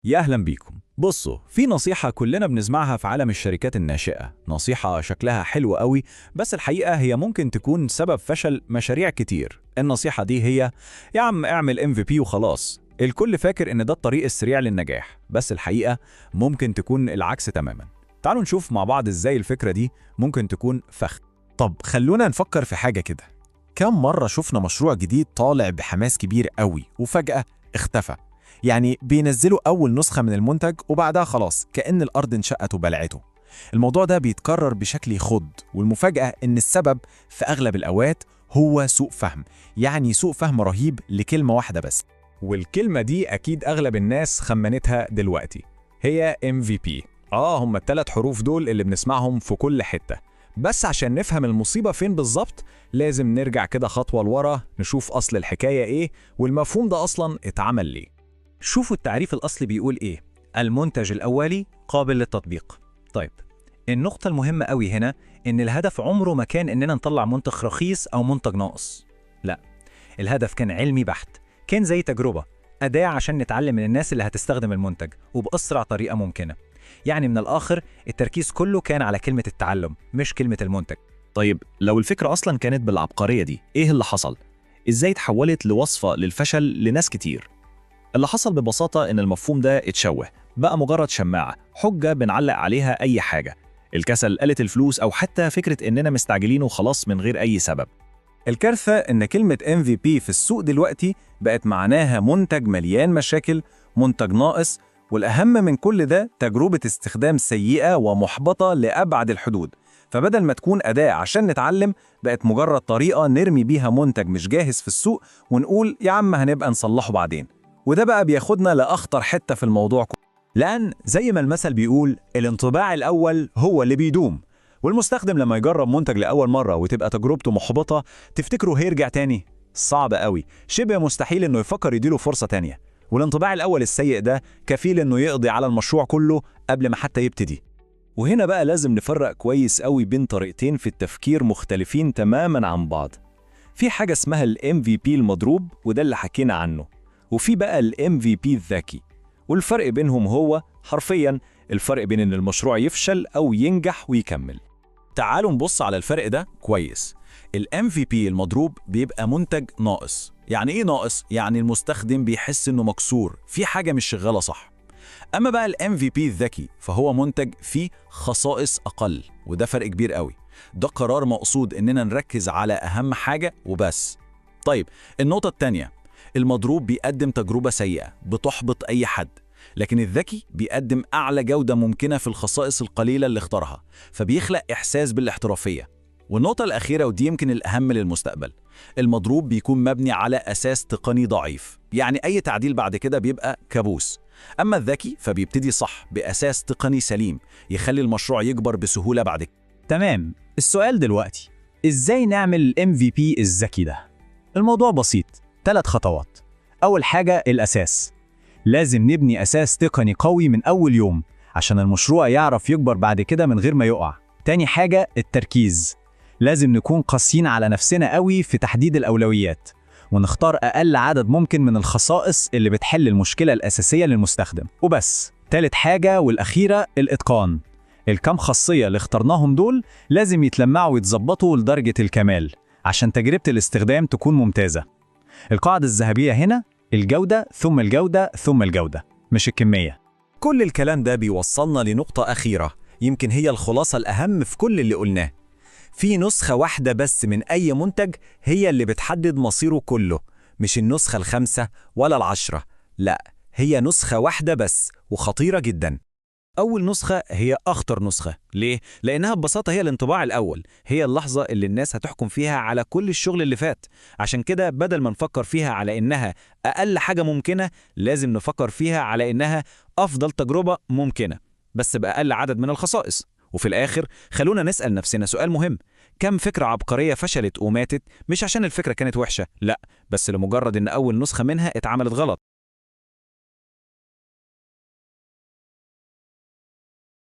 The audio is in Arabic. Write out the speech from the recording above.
يا أهلا بيكم. بصوا، في نصيحة كلنا بنسمعها في عالم الشركات الناشئة، نصيحة شكلها حلو قوي، بس الحقيقة هي ممكن تكون سبب فشل مشاريع كتير. النصيحة دي هي: يا عم اعمل MVP وخلاص. الكل فاكر إن ده الطريق السريع للنجاح، بس الحقيقة ممكن تكون العكس تماما. تعالوا نشوف مع بعض إزاي الفكرة دي ممكن تكون فخ. طب خلونا نفكر في حاجة كده. كم مرة شفنا مشروع جديد طالع بحماس كبير قوي وفجأة اختفى؟ يعني بينزلوا أول نسخة من المنتج وبعدها خلاص كأن الأرض انشقت وبلعته. الموضوع ده بيتكرر بشكل يخض، والمفاجأة إن السبب في أغلب الأوقات هو سوء فهم، يعني سوء فهم رهيب لكلمة واحدة بس. والكلمة دي أكيد أغلب الناس خمنتها دلوقتي، هي MVP. هم الثلاث حروف دول اللي بنسمعهم في كل حتة. بس عشان نفهم المصيبة فين بالظبط لازم نرجع كده خطوة لورا، نشوف أصل الحكاية إيه والمفهوم ده أصلاً اتعمل ليه. شوفوا التعريف الأصلي بيقول إيه؟ المنتج الأولي قابل للتطبيق. طيب، النقطة المهمة قوي هنا إن الهدف عمره ما كان إننا نطلع منتج رخيص أو منتج ناقص. لا، الهدف كان علمي بحت، كان زي تجربة، أداة عشان نتعلم من الناس اللي هتستخدم المنتج وبأسرع طريقة ممكنة. يعني من الآخر التركيز كله كان على كلمة التعلم مش كلمة المنتج. طيب لو الفكرة أصلاً كانت بالعبقرية دي، إيه اللي حصل؟ إزاي اتحولت لوصفة للفشل لناس كتير؟ اللي حصل ببساطة إن المفهوم ده اتشوه، بقى مجرد شماعة، حجة بنعلق عليها أي حاجة. الكسل، قلة الفلوس، أو حتى فكرة إننا مستعجلين وخلاص من غير أي سبب. الكارثة إن كلمة MVP في السوق دلوقتي بقت معناها منتج مليان مشاكل، منتج ناقص، والأهم من كل ده تجربة استخدام سيئة ومحبطة لأبعد الحدود. فبدل ما تكون أداة عشان نتعلم، بقت مجرد طريقة نرمي بيها منتج مش جاهز في السوق ونقول يا عم هنبقى نصلحه بعدين. وده بقى بياخدنا لأخطر حتة في الموضوع كله. لأن زي ما المثل بيقول، الانطباع الأول هو اللي بيدوم. والمستخدم لما يجرب منتج لأول مرة وتبقى تجربته محبطة، تفتكره هيرجع تاني؟ صعب قوي، شبه مستحيل إنه يفكر يديله فرصة تانية. والانطباع الأول السيء ده كفيل إنه يقضي على المشروع كله قبل ما حتى يبتدي. وهنا بقى لازم نفرق كويس قوي بين طريقتين في التفكير مختلفين تماماً عن بعض. في حاجة اسمها ال MVP المضروب، وده اللي حكينا عنه، وفي بقى ال MVP الذكي. والفرق بينهم هو حرفياً الفرق بين إن المشروع يفشل أو ينجح ويكمل. تعالوا نبص على الفرق ده كويس. ال MVP المضروب بيبقى منتج ناقص. يعني إيه ناقص؟ يعني المستخدم بيحس إنه مكسور، في حاجة مش شغالة صح. أما بقى ال MVP الذكي فهو منتج فيه خصائص أقل، وده فرق كبير قوي. ده قرار مقصود إننا نركز على أهم حاجة وبس. طيب، النقطة التانية، المضروب بيقدم تجربة سيئة بتحبط أي حد، لكن الذكي بيقدم أعلى جودة ممكنة في الخصائص القليلة اللي اختارها، فبيخلق إحساس بالاحترافية. والنقطة الأخيرة ودي يمكن الأهم للمستقبل، المضروب بيكون مبني على أساس تقني ضعيف، يعني أي تعديل بعد كده بيبقى كابوس. أما الذكي فبيبتدي صح بأساس تقني سليم، يخلي المشروع يكبر بسهولة بعد كده. تمام، السؤال دلوقتي إزاي نعمل ال MVP الذكي ده؟ الموضوع بسيط، 3 خطوات. أول حاجة الأساس، لازم نبني أساس تقني قوي من أول يوم عشان المشروع يعرف يكبر بعد كده من غير ما يقع. تاني حاجة التركيز، لازم نكون قاسيين على نفسنا قوي في تحديد الأولويات ونختار أقل عدد ممكن من الخصائص اللي بتحل المشكلة الأساسية للمستخدم وبس. تالت حاجة والأخيرة الإتقان، الكام خاصية اللي اخترناهم دول لازم يتلمعوا ويتظبطوا لدرجة الكمال عشان تجربة الاستخدام تكون ممتازة. القاعدة الذهبية هنا الجودة ثم الجودة ثم الجودة، مش الكمية. كل الكلام ده بيوصلنا لنقطة أخيرة، يمكن هي الخلاصة الأهم في كل اللي قلناه. في نسخة واحدة بس من أي منتج هي اللي بتحدد مصيره كله، مش النسخة ال5 ولا ال10، لا، هي نسخة واحدة بس وخطيرة جدا. أول نسخة هي أخطر نسخة. ليه؟ لأنها ببساطة هي الانطباع الأول، هي اللحظة اللي الناس هتحكم فيها على كل الشغل اللي فات. عشان كده بدل ما نفكر فيها على إنها أقل حاجة ممكنة، لازم نفكر فيها على إنها أفضل تجربة ممكنة بس بأقل عدد من الخصائص. وفي الآخر خلونا نسأل نفسنا سؤال مهم، كم فكرة عبقرية فشلت وماتت مش عشان الفكرة كانت وحشة، لا، بس لمجرد إن أول نسخة منها اتعملت غلط.